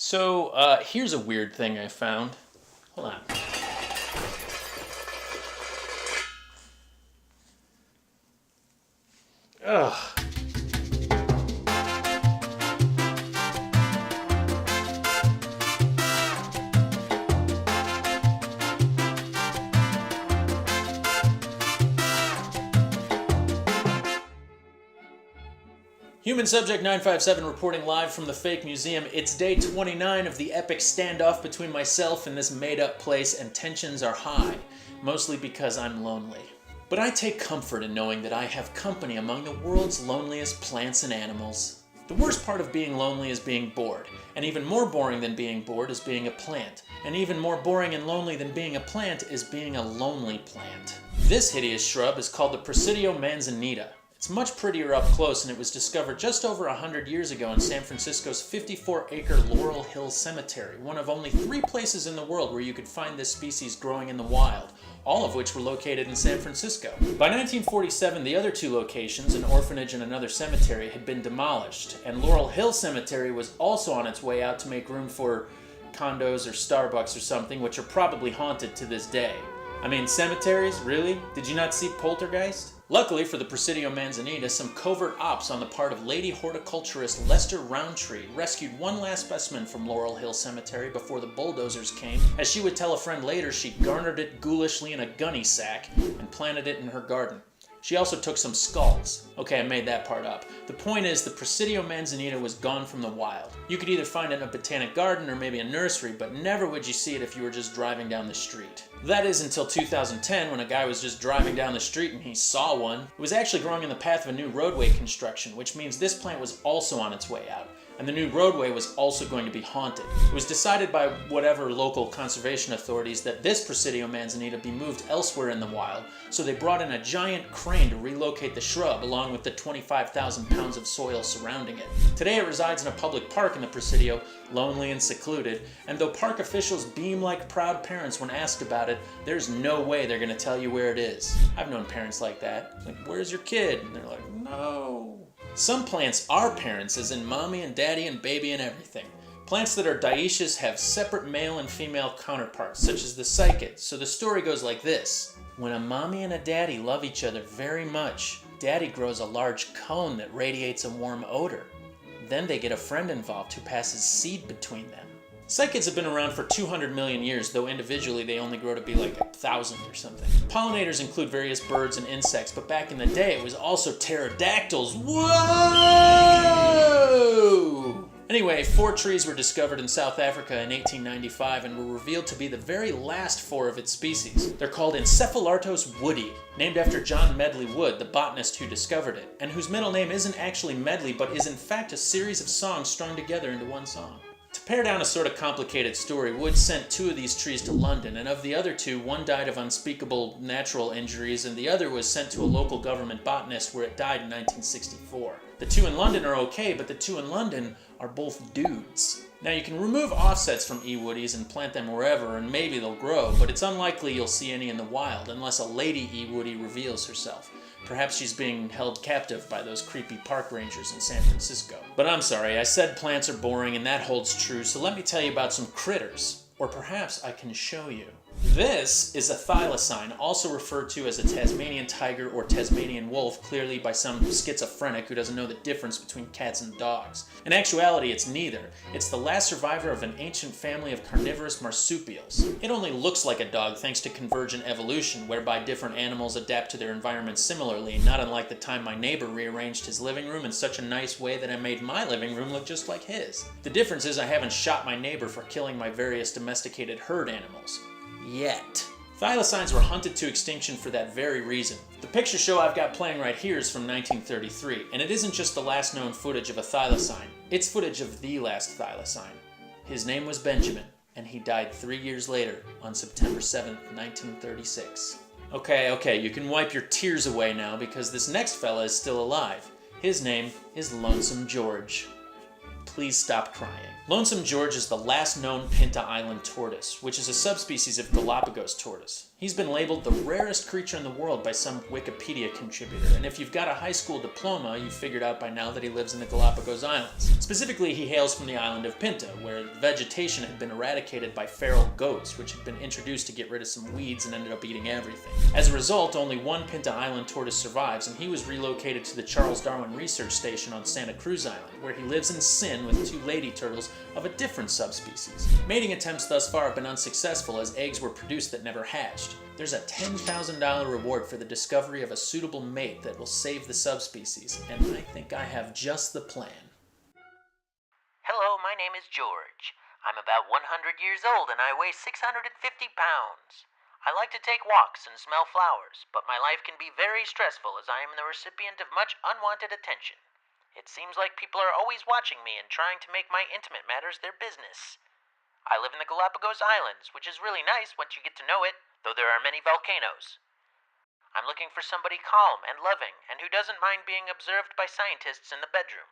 So here's a weird thing I found. Hold on. Ugh. Human Subject 957 reporting live from the fake museum. It's day 29 of the epic standoff between myself and this made-up place, and tensions are high, mostly because I'm lonely. But I take comfort in knowing that I have company among the world's loneliest plants and animals. The worst part of being lonely is being bored, and even more boring than being bored is being a plant. And even more boring and lonely than being a plant is being a lonely plant. This hideous shrub is called the Presidio manzanita. It's much prettier up close, and it was discovered just over 100 years ago in San Francisco's 54-acre Laurel Hill Cemetery, one of only 3 places in the world where you could find this species growing in the wild, all of which were located in San Francisco. By 1947, the other 2 locations, an orphanage and another cemetery, had been demolished, and Laurel Hill Cemetery was also on its way out to make room for condos or Starbucks or something, which are probably haunted to this day. I mean, cemeteries? Really? Did you not see Poltergeist? Luckily for the Presidio manzanita, some covert ops on the part of lady horticulturist Lester Roundtree rescued one last specimen from Laurel Hill Cemetery before the bulldozers came. As she would tell a friend later, she garnered it ghoulishly in a gunny sack and planted it in her garden. She also took some skulls. Okay, I made that part up. The point is, the Presidio manzanita was gone from the wild. You could either find it in a botanic garden or maybe a nursery, but never would you see it if you were just driving down the street. That is until 2010, when a guy was just driving down the street and he saw one. It was actually growing in the path of a new roadway construction, which means this plant was also on its way out. And the new roadway was also going to be haunted. It was decided by whatever local conservation authorities that this Presidio manzanita be moved elsewhere in the wild, so they brought in a giant crane to relocate the shrub along with the 25,000 pounds of soil surrounding it. Today it resides in a public park in the Presidio, lonely and secluded, and though park officials beam like proud parents when asked about it, there's no way they're going to tell you where it is. I've known parents like that. Like, where's your kid? And they're like, no. Some plants are parents, as in mommy and daddy and baby and everything. Plants that are dioecious have separate male and female counterparts, such as the cycad. So the story goes like this. When a mommy and a daddy love each other very much, daddy grows a large cone that radiates a warm odor. Then they get a friend involved who passes seed between them. Cycads have been around for 200 million years, though individually they only grow to be like 1,000 or something. Pollinators include various birds and insects, but back in the day it was also pterodactyls. Whoa! Anyway, 4 trees were discovered in South Africa in 1895 and were revealed to be the very last 4 of its species. They're called Encephalartos woodii, named after John Medley Wood, the botanist who discovered it, and whose middle name isn't actually Medley, but is in fact a series of songs strung together into one song. To pare down a sort of complicated story, Wood sent 2 of these trees to London, and of the other 2, one died of unspeakable natural injuries, and the other was sent to a local government botanist where it died in 1964. The 2 in London are okay, but the 2 in London are both dudes. Now you can remove offsets from E-woodies and plant them wherever, and maybe they'll grow, but it's unlikely you'll see any in the wild unless a lady E-woodie reveals herself. Perhaps she's being held captive by those creepy park rangers in San Francisco. But I'm sorry, I said plants are boring, and that holds true, so let me tell you about some critters. Or perhaps I can show you. This is a thylacine, also referred to as a Tasmanian tiger or Tasmanian wolf, clearly by some schizophrenic who doesn't know the difference between cats and dogs. In actuality, it's neither. It's the last survivor of an ancient family of carnivorous marsupials. It only looks like a dog thanks to convergent evolution, whereby different animals adapt to their environment similarly, not unlike the time my neighbor rearranged his living room in such a nice way that I made my living room look just like his. The difference is I haven't shot my neighbor for killing my various domesticated herd animals. Yet. Thylacines were hunted to extinction for that very reason. The picture show I've got playing right here is from 1933, and it isn't just the last known footage of a thylacine, it's footage of the last thylacine. His name was Benjamin, and he died 3 years later on September 7th, 1936. Okay, you can wipe your tears away now because this next fella is still alive. His name is Lonesome George. Please stop crying. Lonesome George is the last known Pinta Island tortoise, which is a subspecies of Galapagos tortoise. He's been labeled the rarest creature in the world by some Wikipedia contributor, and if you've got a high school diploma, you've figured out by now that he lives in the Galapagos Islands. Specifically, he hails from the island of Pinta, where vegetation had been eradicated by feral goats, which had been introduced to get rid of some weeds and ended up eating everything. As a result, only one Pinta Island tortoise survives, and he was relocated to the Charles Darwin Research Station on Santa Cruz Island, where he lives in sin with two lady turtles of a different subspecies. Mating attempts thus far have been unsuccessful, as eggs were produced that never hatched. There's a $10,000 reward for the discovery of a suitable mate that will save the subspecies, and I think I have just the plan. Hello, my name is George. I'm about 100 years old and I weigh 650 pounds. I like to take walks and smell flowers, but my life can be very stressful as I am the recipient of much unwanted attention. It seems like people are always watching me and trying to make my intimate matters their business. I live in the Galapagos Islands, which is really nice once you get to know it, though there are many volcanoes. I'm looking for somebody calm and loving and who doesn't mind being observed by scientists in the bedroom.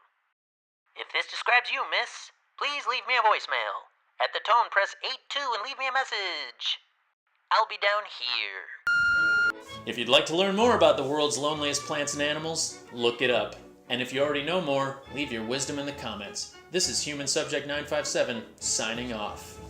If this describes you, miss, please leave me a voicemail. At the tone, press 82 and leave me a message. I'll be down here. If you'd like to learn more about the world's loneliest plants and animals, look it up. And if you already know more, leave your wisdom in the comments. This is Human Subject 957, signing off.